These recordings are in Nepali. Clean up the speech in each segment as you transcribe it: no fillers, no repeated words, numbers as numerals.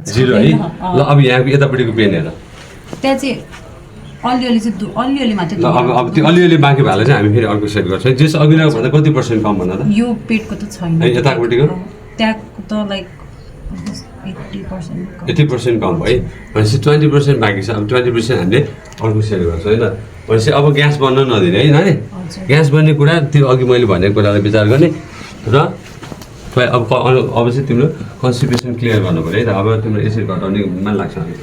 0 है ल अब यहाँको यतापट्टिको पेन हेर त्यहाँ चाहिँ अलिअलि मात्रै ल अब त्यो अलिअलि बाँकी भएलाई चाहिँ हामी फेरि अर्को सेट गर्छौँ जस अघिल्लो भन्दा कति % कम भन्दा त यो पेटको त छैन यतापट्टिको त्यहाँको त लाइक 80% कम है भनेपछि 20% बाँकी छ अब 20% हामीले अर्को सेट गर्छौँ है त भनेपछि अब ग्यास बन्न नदिने है नानी ग्यास बन्ने कुरा त्यो अघि मैले भनेको कुरालाई विचार गर्ने र अब चाहिँ तिम्रो कन्स्टिपेसन क्लियर गर्नु पऱ्यो है त अब तिम्रो एसिड घटाउनेमा लाग्छ हामी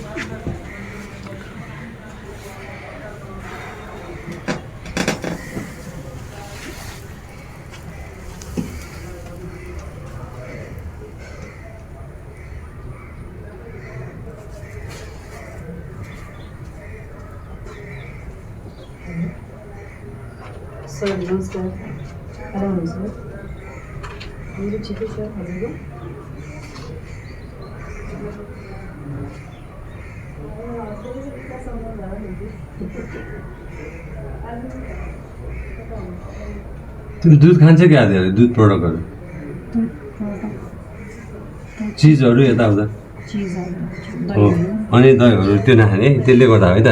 सर नमस्कार आराम हुनुहुन्छ मेरो ठिकै छ हजुरको तिमी दुध खान्छ क्या धेरै दुध प्रडक्टहरू चिजहरू यताउता हो अनि दहीहरू त्यो नखाने त्यसले गर्दा है त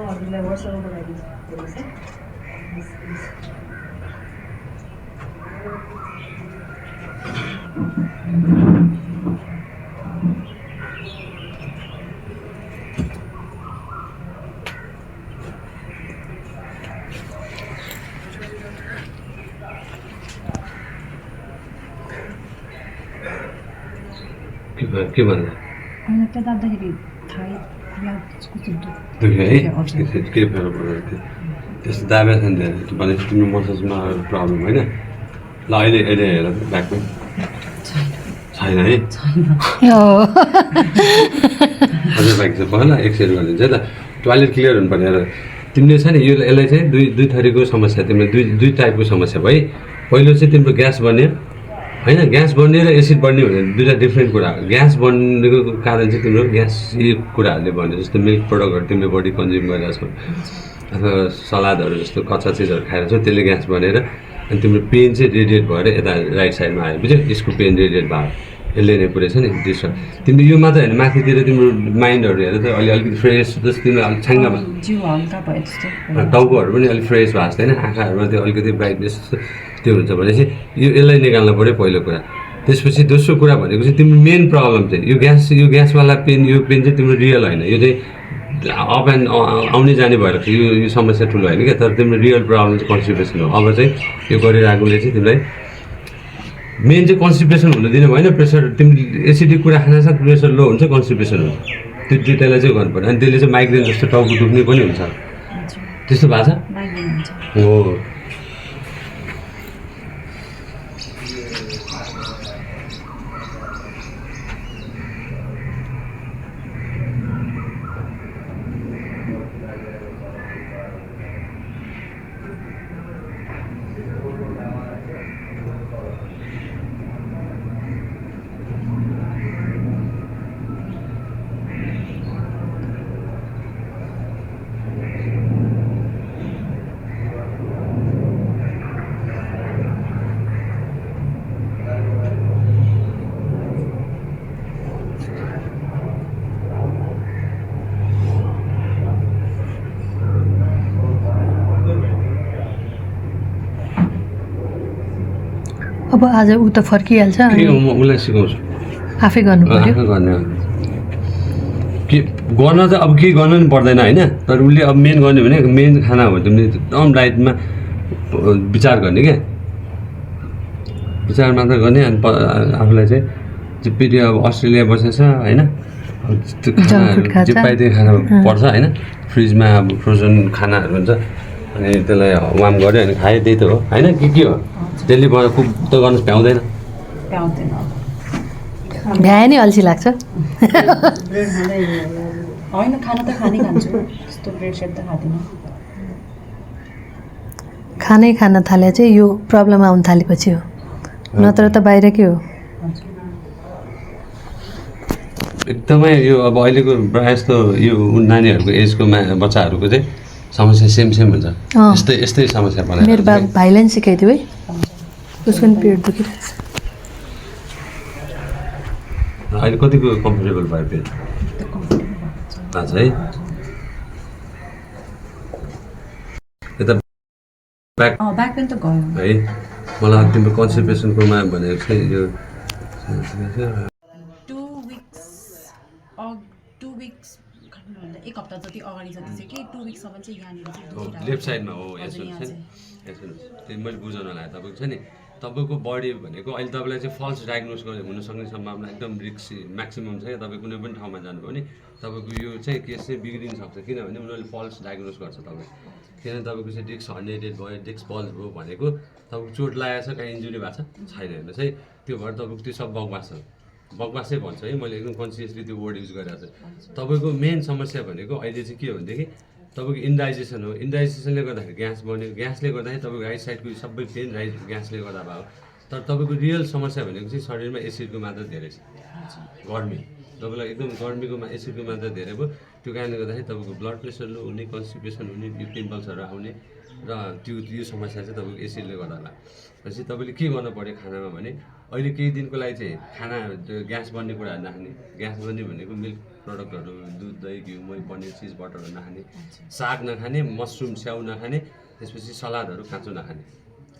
हजुरलाई वर्षको लागि के भन्दा त्यहाँ जाँदाखेरि थाहै दुख्यो है के फरक पर्दैन थियो त्यस्तो दाबा छ नि धेरै भनेपछि तिम्रो मसल्समा प्रब्लम होइन ल अहिले हेर ब्याकमा छैन है अझै बाँकी छ पहिला एक्सर्साइज गरिदिन्छ है त टोइलेट क्लियर हुनु पर्ने र तिमीले छ नि यसलाई चाहिँ दुई थरीको समस्या तिमीले दुई टाइपको समस्या भयो पहिलो चाहिँ तिम्रो ग्यास बन्ने होइन ग्यास बन्ने र एसिड बन्ने भने दुईवटा डिफ्रेन्ट कुरा हो ग्यास बन्नेको कारण चाहिँ तिम्रो ग्यास यी कुराहरूले बन्यो जस्तो मिल्क प्रडक्टहरू तिमीले बडी कन्ज्युम गरिरहेको छौ अथवा सलादहरू जस्तो कच्चा चिजहरू खाएर छौ त्यसले ग्यास बनेर अनि तिम्रो पेन चाहिँ रेडिएट भएर यता राइट साइडमा आयो बुझ्यौ यसको पेन रेडिएट भयो यसले नै पुरै छ नि डिस्टर्ब तिम्रो यो मात्रै होइन माथितिर तिम्रो माइन्डहरू हेरेर त अलिकति फ्रेस जस्तो तिम्रो अलिक छाङ्गा भयो टाउकोहरू पनि अलिक फ्रेस भएको छैन आँखाहरूमा त्यो अलिकति ब्राइटनेस त्यो हुन्छ भनेपछि यसलाई निकाल्नु पऱ्यो पहिलो कुरा त्यसपछि दोस्रो कुरा भनेको चाहिँ तिम्रो मेन प्रब्लम चाहिँ यो ग्यासवाला पेन यो पेन चाहिँ तिम्रो रियल होइन यो चाहिँ अप एन्ड आउने जाने भएर यो समस्या ठुलो होइन क्या तर तिम्रो रियल प्रब्लम चाहिँ कन्स्टिपेसन हो अब चाहिँ यो गरिरहेकोले चाहिँ तिमीलाई मेन चाहिँ कन्स्टिपेसन हुन दिनु भएन प्रेसर तिमीले एसिडिक कुरा खाना साथ प्रेसर लो हुन्छ कन्स्टिपेसन हुन्छ त्यो दुइटालाई चाहिँ गर्नु पर्यो अनि त्यसले चाहिँ माइग्रेन जस्तो टाउको दुख्ने पनि हुन्छ त्यस्तो भएको छ हो अब आज ऊ त फर्किहाल्छ उसलाई सिकाउँछु आफै गर्नु पर्यो गर्ने के गर्न चाहिँ अब केही गर्न नि पर्दैन होइन तर उसले अब मेन गर्ने भने मेन खाना हो तिमीले एकदम डाइटमा विचार गर्ने क्या विचार मात्र गर्ने अनि आफूलाई चाहिँ फेरि अब अस्ट्रेलिया बसेछ होइन त्यो खाना जे पाइ त्यही खाना पर्छ होइन फ्रिजमा अब फ्रोजन खानाहरू हुन्छ अनि त्यसलाई वार्म गऱ्यो अनि खायो त्यही त हो होइन के हो डेली कुक त गर्नु भ्याउँदैन भ्याए नि अल्छी लाग्छ होइन खाना त खानै खान्छु त्यस्तो ब्रेड सेट त खाँदिनँ खानै खान थाले चाहिँ यो प्रब्लम आउन थालेपछि हो, नत्र त बाहिरकै हो। एकदमै यो अब अहिलेको प्रायः जस्तो यो नानीहरूको एजको बच्चाहरूको चाहिँ समस्या सेम हुन्छ। अँ। यस्तै समस्या मेरो बनाएर भाइलाई नि सिकाइदियो है, उसको नि पेट दुखिरहेको छ। अहिले कतिको कम्फर्टेबल भयो पेट थाहा छ है। यता ब्याक ब्याक पेन त गयो। है मलाई तिम्रो कन्स्टिपेसनकोमा भनेको चाहिँ यो 2 weeks भन्दा 1 हप्ता जति अगाडि जति चाहिँ के 2 weekसम्म चाहिँ यहाँनिर चाहिँ दुखिरहेको लेफ्ट साइडमा हो। हजुर, यहाँ चाहिँ। त्यो मैले बुझाउन लाग्यो तपाईँको छ नि, तपाईँको बडी भनेको अहिले तपाईँलाई चाहिँ फल्स डायग्नोस हुनसक्ने सम्भावना एकदम रिक्स म्याक्सिमम् छ क्या। तपाईँ कुनै पनि ठाउँमा जानुभयो भने तपाईँको यो चाहिँ केस चाहिँ बिग्रिन सक्छ, किनभने उनीहरूले फल्स डायग्नोस गर्छ तपाईँ। किनभने तपाईँको चाहिँ डिस्क हर्निएटेड भयो, डिस्क बल्ज भयो भनेको तपाईँको चोट लागेको छ, कहीँ इन्जुरी भएको छ छैन हेर्नुहोस् है। त्यो भएर तपाईँको त्यो सब बकवास छ, बकवासै भन्छु है मैले, एकदम कन्सियसली त्यो वर्ड युज गरेर चाहिँ। तपाईँको मेन समस्या भनेको अहिले चाहिँ के हो भनेदेखि तपाईँको इन्डाइजेसन हो। इन्डाइजेसनले गर्दाखेरि ग्यास बन्यो, ग्यासले गर्दाखेरि तपाईँको राइट साइडको सबै पेन ग्यासले गर्दा भयो। तर तपाईँको रियल समस्या भनेको चाहिँ शरीरमा एसिडको मात्रा धेरै छ, गर्मी तपाईँलाई एकदम गर्मीको एसिडको मात्रा धेरै भयो। त्यो कारणले गर्दाखेरि तपाईँको ब्लड प्रेसर लो हुने, कन्स्टिपेसन हुने, यो पिम्पल्सहरू आउने र यो समस्या चाहिँ तपाईँको एसिडले गर्दा होला। भनेपछि तपाईँले के गर्नु पऱ्यो खानामा भने अहिले केही दिनको लागि चाहिँ खाना ग्यास बन्ने कुराहरू नखाने। ग्यास बन्ने भनेको मिल्क प्रडक्टहरू, दुध, दही, घिउ, मही, पनिर, चिज, बटरहरू नखाने, साग नखाने, मसरुम, स्याउ नखाने, त्यसपछि सलादहरू काँचो नखाने।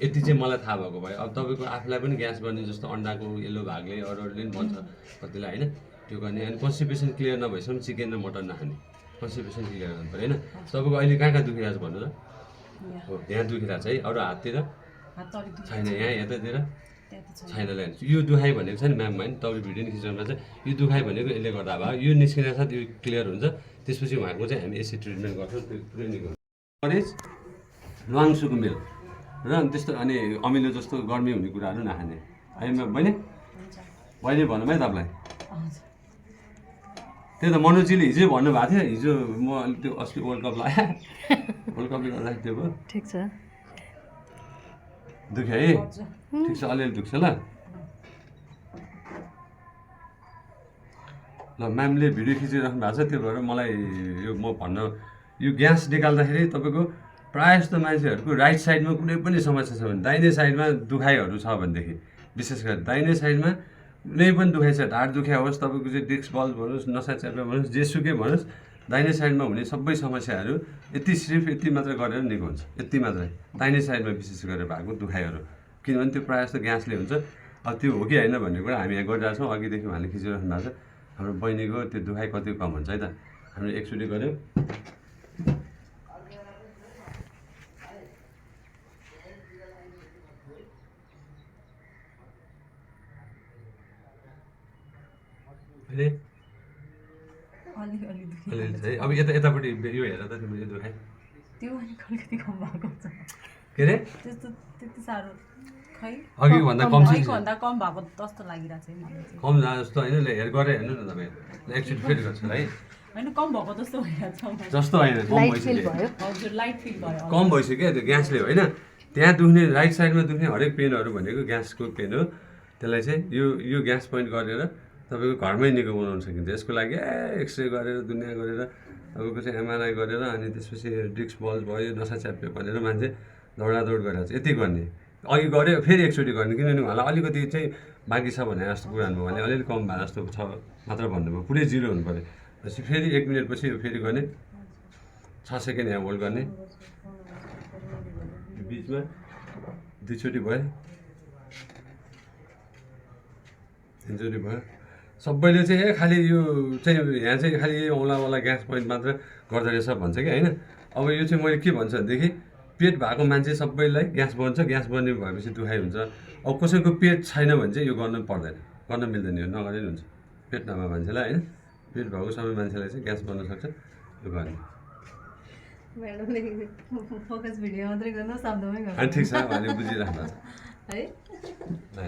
यति चाहिँ मलाई थाहा भएको भयो। अब तपाईँको आफूलाई पनि ग्यास बन्ने जस्तो अन्डाको येल्लो भागले अरूहरूले पनि बन्छ कतिलाई होइन, त्यो गर्ने। अनि कन्स्टिपेसन क्लियर नभएसम्म चिकन र मटन नखाने, कन्स्टिपेसन क्लियर गर्नु पऱ्यो होइन। तपाईँको अहिले कहाँ दुखिरहेको छ भन्नु त? हो यहाँ दुखिरहेको छ है, अरू हाततिर छैन, यहाँ यतातिर छैन ल। यो दुखाइ भनेको छ नि म्याम होइन, तपाईँ भिडियो नि खिचाउनु चाहिँ यो दुखाइ भनेको यसले गर्दा भयो। यो निस्किने साथ यो क्लियर हुन्छ, त्यसपछि उहाँको चाहिँ हामी एसिड ट्रिटमेन्ट गर्छौँ। त्यो पुरै निको करेज ल्वाङसुको मेल र त्यस्तो अनि अमिलो जस्तो गर्मी हुने कुराहरू नखाने। आइमा बहिनी बहिनी भनौँ है तपाईँलाई। त्यही त मनोजीले हिजो भन्नुभएको थियो, हिजो म अलिक त्यो अस्ति वर्ल्ड कप लगाएँ, वर्ल्ड कपले गर्दाखेरि त्यो भयो। ठिक छ, दुख्यो है, ठिक छ, अलिअलि दुख्छ ल। ल म्यामले भिडियो खिचिराख्नु भएको छ, त्यो भएर मलाई यो म भन्न, यो ग्यास निकाल्दाखेरि तपाईँको प्रायः जस्तो मान्छेहरूको राइट साइडमा कुनै पनि समस्या छ भने, दाहिने साइडमा दुखाइहरू छ भनेदेखि, विशेष गरी दाहिने साइडमा कुनै पनि दुखाइ छ, ढाड दुखाइ होस्, तपाईँको चाहिँ डिस्क बल्ज भन्नुहोस्, नसा च्याप्टा भन्नुहोस्, जेसुकै भन्नुहोस्, दाहिने साइडमा हुने सबै समस्याहरू यति सिर्फ यति मात्र गरेर निको हुन्छ, यति मात्रै दाहिने साइडमा विशेष गरेर भएको दुखाइहरू। किनभने त्यो प्रायः जस्तो ग्यासले हुन्छ। अब त्यो हो कि होइन भन्ने कुरा हामी यहाँ गरिरहेको छौँ, अघिदेखि उहाँले खिचिराख्नु भएको छ। हाम्रो बहिनीको त्यो दुखाइ कति कम हुन्छ है त, हामीले एकचोटि गऱ्यौँ। अलिअलि है। अब यतापट्टि यो हेर त तिम्रो यो दुखाइ त्यो अलिक अलिकति कम भएको छ, के अरे त्यस्तो त्यति साह्रो खै अघि भन्दा कम छ, भन्दा कम भएको जस्तो लागिरहेको छ मलाई चाहिँ। कम जस्तो होइन, ल हेर गरेर हेर्नु न तपाईँ, एकचोटि फेरि गर्छु है। होइन कम भएको जस्तो भइरहेको छ, जस्तो होइन, कम लाइट फिल भइसक्यो, भयो। हजुर लाइट फिल भयो। कम भइसक्यो त्यो ग्यासले होइन। त्यहाँ दुख्ने राइट साइडमा दुख्ने हरेक पेनहरू भनेको ग्यासको पेन हो। त्यसलाई चाहिँ यो ग्यास पोइन्ट गरेर तपाईँको घरमै निको बनाउन सकिन्छ। यसको लागि एक्सरे गरेर दुनियाँ गरेर तपाईँको चाहिँ एमआरआई गरेर अनि त्यसपछि डिस्क बल्ज भयो, नसा च्याप्यो भनेर मान्छे दौडादौड गरेर चाहिँ यति गर्ने। अघि गऱ्यो फेरि एकचोटि गर्ने, किनभने उहाँलाई अलिकति चाहिँ बाँकी छ भने जस्तो कुरा भन्नुभयो भने अलिअलि कम भए जस्तो छ मात्र भन्नुभयो, पुरै जिरो हुनु पऱ्यो। त्यसपछि फेरि 1 मिनटपछि फेरि गर्ने, 6 सेकेन्ड यहाँ होल्ड गर्ने, बिचमा 2 चोटि भयो, 3 चोटि भयो। सबैले चाहिँ खालि यो चाहिँ यहाँ चाहिँ खालि औँलावाला ग्यास पोइन्ट मात्र गर्दो रहेछ भन्छ कि होइन। अब यो चाहिँ मैले के भन्छु भनेदेखि पेट भएको मान्छे सबैलाई ग्यास बन्छ, ग्यास बन्ने भएपछि दुखाइ हुन्छ। अब कसैको पेट छैन भने चाहिँ यो गर्नु पर्दैन, गर्न मिल्दैन, यो नगरे नि हुन्छ। पेट नभएको मान्छेलाई होइन, पेट भएको सबै मान्छेलाई चाहिँ ग्यास बन्न सक्छ, यो गर्ने। म्याडमले फोकस भिडियो मात्रै गर्नु, शब्दमै गर्नु ठिक छ, उहाँले बुझिराख्नु है।